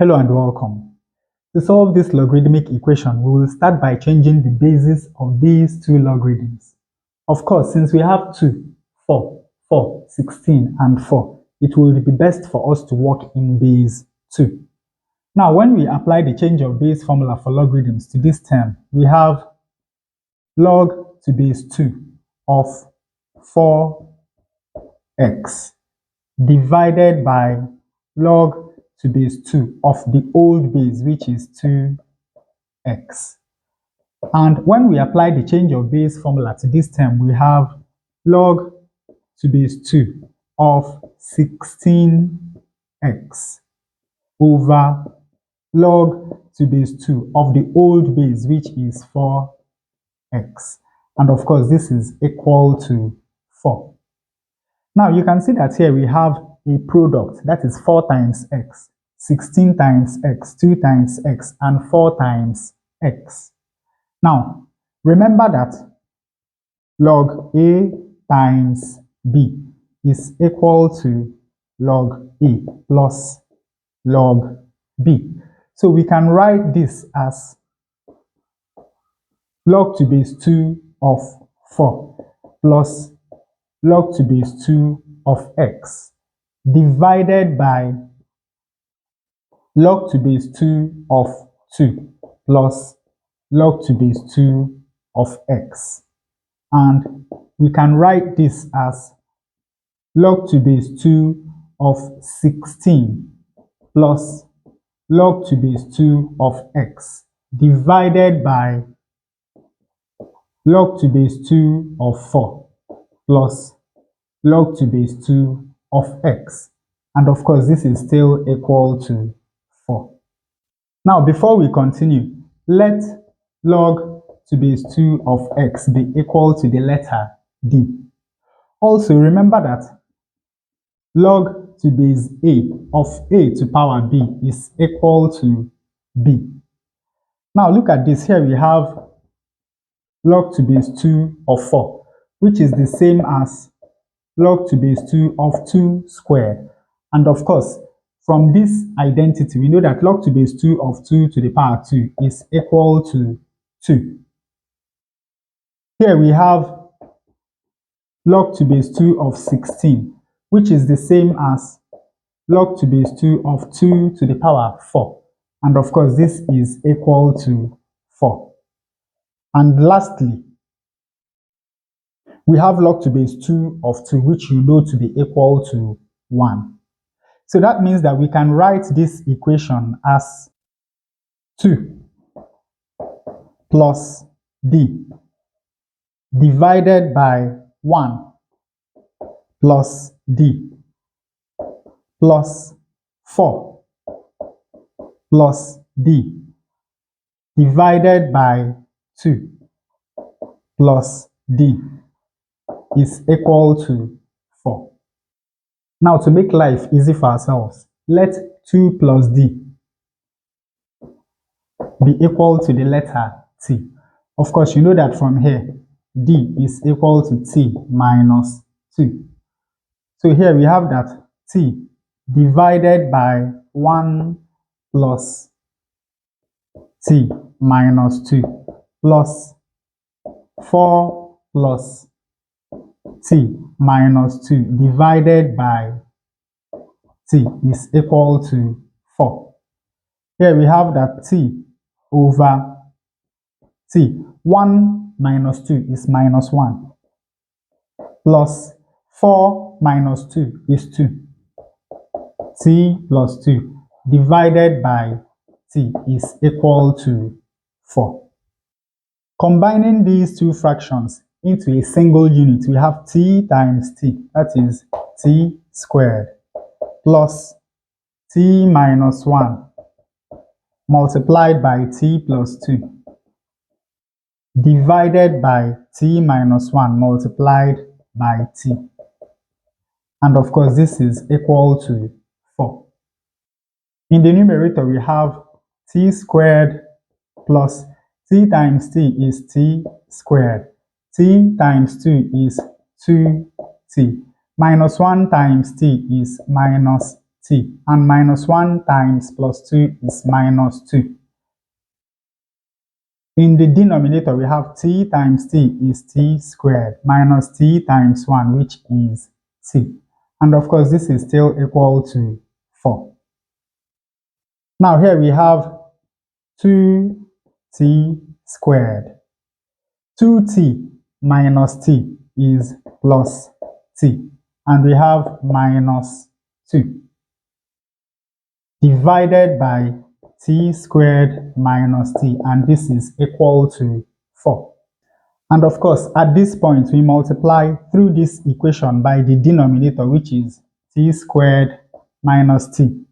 Hello and welcome. To solve this logarithmic equation, we will start by changing the bases of these two logarithms. Of course, since we have 2, 4, 4, 16, and 4, it will be best for us to work in base 2. Now, when we apply the change of base formula for logarithms to this term, we have log to base 2 of 4x divided by log to base 2 of the old base, which is 2x. And when we apply the change of base formula to this term, we have log to base 2 of 16x over log to base 2 of the old base, which is 4x. And of course, this is equal to 4. Now, you can see that here we have a product, that is 4 times x, 16 times x, 2 times x, and 4 times x. Now, remember that log A times B is equal to log A plus log B. So we can write this as log to base 2 of 4 plus log to base 2 of x divided by log to base 2 of 2 plus log to base 2 of x. And we can write this as log to base 2 of 16 plus log to base 2 of x divided by log to base 2 of 4 plus log to base 2 of x. And of course, this is still equal to 4. Now, before we continue, let log to base 2 of x be equal to the letter d. Also, remember that log to base a of a to power b is equal to b. Now, look at this. Here we have log to base 2 of 4, which is the same as log to base 2 of 2 squared. And of course, from this identity, we know that log to base 2 of 2 to the power 2 is equal to 2. Here we have log to base 2 of 16, which is the same as log to base 2 of 2 to the power 4. And of course, this is equal to 4. And lastly, we have log to base 2 of 2, which you know to be equal to 1. So that means that we can write this equation as 2 plus d divided by 1 plus d plus 4 plus d divided by 2 plus d is equal to 4. Now, to make life easy for ourselves, let 2 plus d be equal to the letter t. Of course, you know that from here, d is equal to t minus 2. So here we have that t divided by 1 plus t minus 2 plus 4 plus t minus 2 divided by t is equal to 4. Here we have that t over t. 1 minus 2 is minus 1 plus 4 minus 2 is 2. T plus 2 divided by t is equal to 4. Combining these two fractions into a single unit, we have t times t, that is t squared, plus t minus 1 multiplied by t plus 2 divided by t minus 1 multiplied by t. And of course, this is equal to 4. In the numerator, we have t squared plus t times t is t squared. T times 2 is 2t. Minus 1 times t is minus t, and minus 1 times plus 2 is minus 2. In the denominator, we have t times t is t squared minus t times 1, which is t. And of course, this is still equal to 4. Now here we have 2t squared. 2t minus t is plus t. And we have minus 2 divided by t squared minus t, and this is equal to 4. And of course, at this point, we multiply through this equation by the denominator, which is t squared minus t.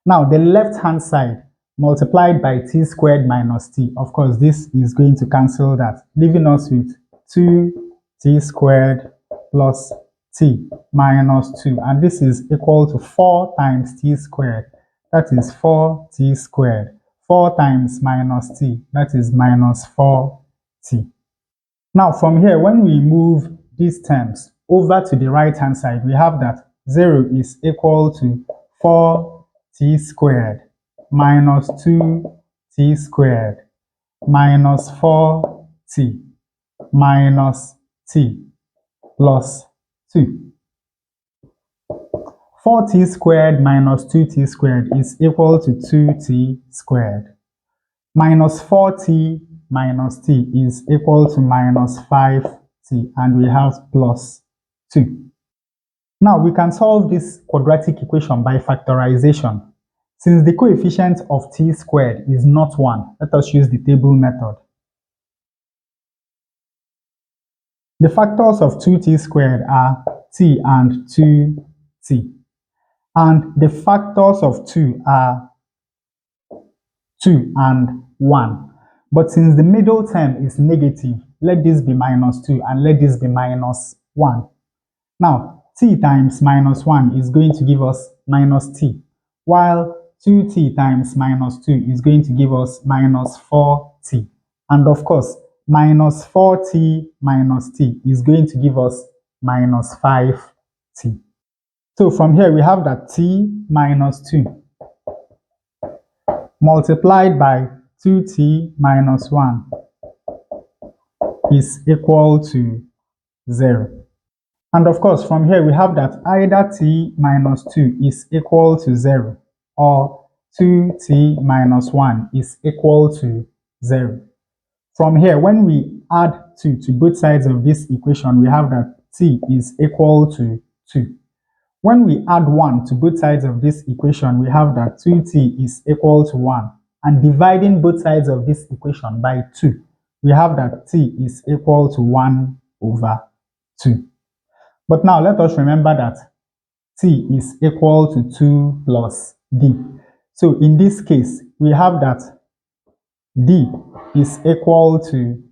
Now, the left-hand side multiplied by t squared minus t, of course, this is going to cancel that, leaving us with 2t squared plus t minus 2. And this is equal to 4 times t squared. That is 4t squared. 4 times minus t, that is minus 4t. Now from here, when we move these terms over to the right hand side, we have that 0 is equal to 4t squared minus 2t squared minus 4t minus t plus 2. 4t squared minus 2t squared is equal to 2t squared. Minus 4t minus t is equal to minus 5t, and we have plus 2. Now we can solve this quadratic equation by factorization. Since the coefficient of t squared is not 1, let us use the table method. The factors of 2t squared are t and 2t. And the factors of 2 are 2 and 1. But since the middle term is negative, let this be minus 2 and let this be minus 1. Now, t times minus 1 is going to give us minus t, while 2t times minus 2 is going to give us minus 4t. And of course, minus 4t minus t is going to give us minus 5t. So from here, we have that t minus 2 multiplied by 2t minus 1 is equal to 0. And of course, from here, we have that either t minus 2 is equal to 0 or 2t minus 1 is equal to 0. From here, when we add 2 to both sides of this equation, we have that t is equal to 2. When we add 1 to both sides of this equation, we have that 2t is equal to 1. And dividing both sides of this equation by 2, we have that t is equal to 1 over 2. But now let us remember that t is equal to 2 plus d. So in this case, we have that d is equal to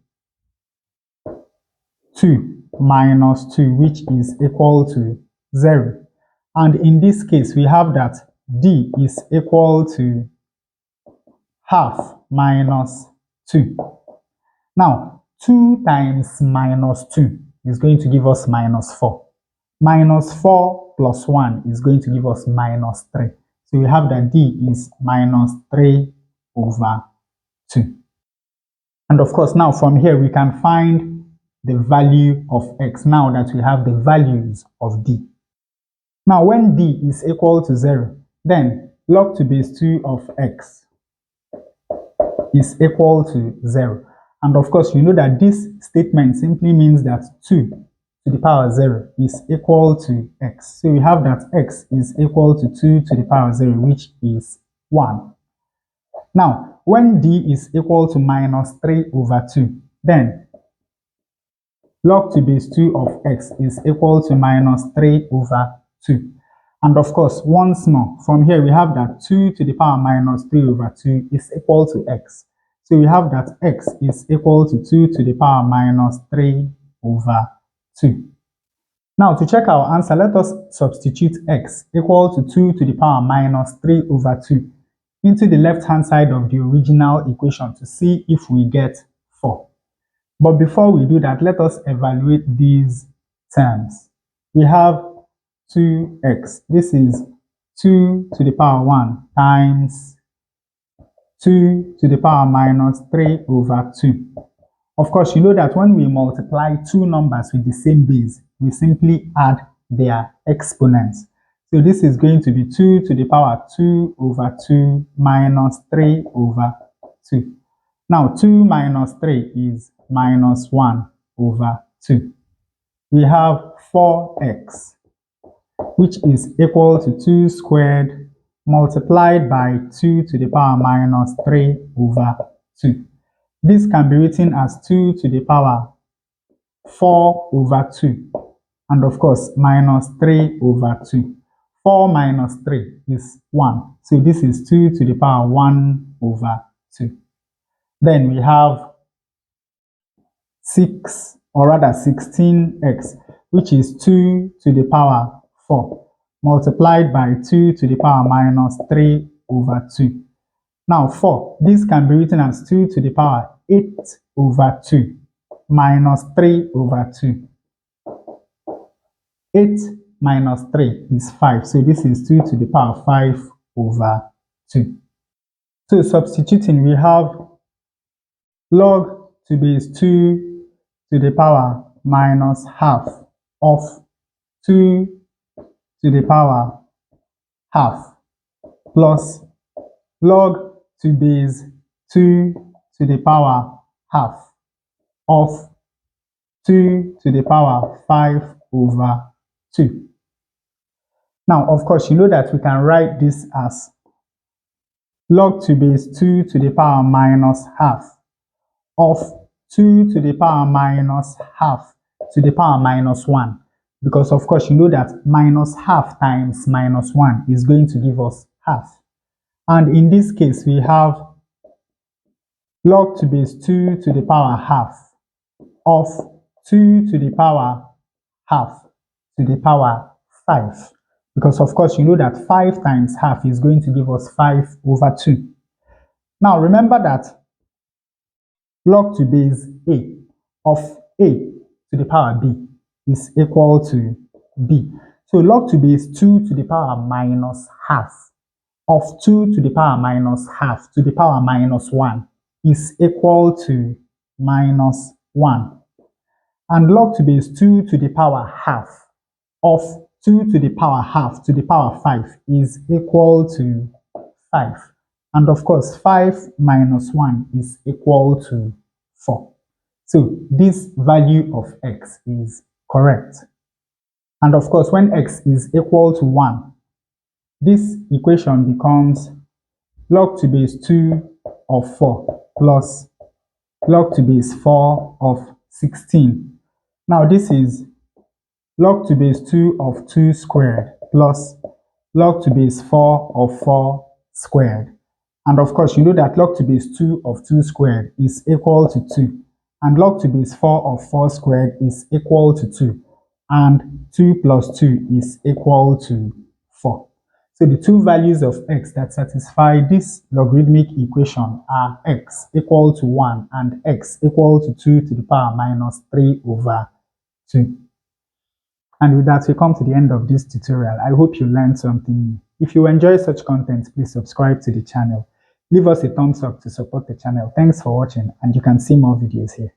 2 minus 2, which is equal to 0. And in this case, we have that d is equal to half minus 2. Now, 2 times minus 2 is going to give us minus 4. Minus 4 plus 1 is going to give us minus 3. So we have that d is minus 3 over 2. And of course, now from here, we can find the value of x now that we have the values of d. Now, when d is equal to 0, then log₂ base 2 of x is equal to 0. And of course, you know that this statement simply means that 2 to the power 0 is equal to x. So we have that x is equal to 2 to the power 0, which is 1. Now, when d is equal to minus 3 over 2, then log₂ base 2 of x is equal to minus 3 over 2. And of course, once more, from here we have that 2 to the power minus 3 over 2 is equal to x. So we have that x is equal to 2 to the power minus 3 over 2. Now to check our answer, let us substitute x equal to 2 to the power minus 3 over 2 into the left-hand side of the original equation to see if we get 4. But before we do that, let us evaluate these terms. We have 2x. This is 2 to the power 1 times 2 to the power minus 3 over 2. Of course, you know that when we multiply two numbers with the same base, we simply add their exponents. So this is going to be 2 to the power 2 over 2 minus 3 over 2. Now, 2 minus 3 is minus 1 over 2. We have 4x, which is equal to 2 squared multiplied by 2 to the power minus 3 over 2. This can be written as 2 to the power 4 over 2, and of course minus 3 over 2. 4 minus 3 is 1, so this is 2 to the power 1 over 2. Then we have 6, or rather 16x, which is 2 to the power 4 multiplied by 2 to the power minus 3 over 2. Now 4, this can be written as 2 to the power 8 over 2 minus 3 over 2. 8 minus 3 is 5, so this is 2 to the power 5 over 2. So substituting, we have log to base 2 to the power minus half of 2 to the power half plus log to base 2 to the power half of 2 to the power 5 over 2. Now, of course, you know that we can write this as log to base 2 to the power minus half of 2 to the power minus half to the power minus 1. Because, of course, you know that minus half times minus 1 is going to give us half. And in this case, we have log to base 2 to the power half of 2 to the power half to the power 5. Because of course you know that 5 times half is going to give us 5 over 2. Now remember that log to base a of a to the power b is equal to b. So log to base 2 to the power minus half of 2 to the power minus half to the power minus 1 is equal to minus 1. And log to base 2 to the power half of 2 to the power half to the power 5 is equal to 5. And of course, 5 minus 1 is equal to 4. So this value of x is correct. And of course, when x is equal to 1, this equation becomes log to base 2 of 4 plus log to base 4 of 16. Now this is log to base 2 of 2 squared plus log to base 4 of 4 squared. And of course, you know that log to base 2 of 2 squared is equal to 2. And log to base 4 of 4 squared is equal to 2. And 2 plus 2 is equal to 4. So the two values of x that satisfy this logarithmic equation are x equal to 1 and x equal to 2 to the power minus 3 over 2. And with that, we come to the end of this tutorial. I hope you learned something new. If you enjoy such content, please subscribe to the channel. Leave us a thumbs up to support the channel. Thanks for watching, and you can see more videos here.